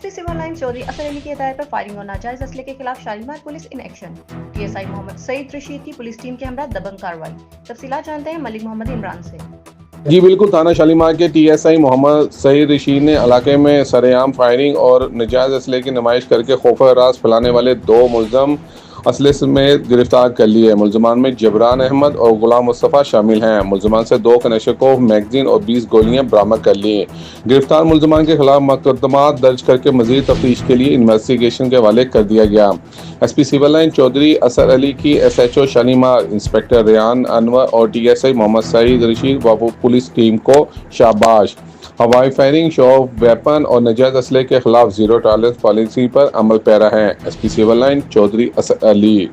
SP civil line Chaudhary असर अली की हिदायत पर फायरिंग और नाजायज असले के खिलाफ Shalimar police in action. TSI Mohammad Saeed Rashid की पुलिस टीम के हमरा दबंग कार्रवाई। तफसीलात जानते हैं मलिक मोहम्मद इमरान से। जी बिल्कुल, थाना शालीमार के टीएसआई मोहम्मद सईद रशीद ने इलाके में सरेआम फायरिंग और नाजायज असले की नुमाइश करके खौफ रास फैलाने वाले 2 मुलजम असले समेत गिरफ्तार कर लिए। मुलजमान में जबरान अहमद और गुलाम मुस्तफ़ा शामिल हैं। मुलजमान से 2 कनेशकोव, मैगजीन और 20 गोलियां बरामद कर ली। गिरफ्तार मुलजमान के खिलाफ मुकदमा दर्ज करके मजीद तफ्तीश के लिए इन्वेस्टिगेशन के हवाले कर दिया गया। एसपी सिविल लाइन चौधरी असर अली की एसएचओ शालीमार इंस्पेक्टर रेहान अनवर और टीएसआई मोहम्मद सईद रशीद व पुलिस टीम को शाबाश। हवाई फायरिंग, शो ऑफ वेपन और नाजायज असले के खिलाफ जीरो टॉलरेंस पॉलिसी पर अमल पैरा है। एसपी सिविल लाइन चौधरी असर अली।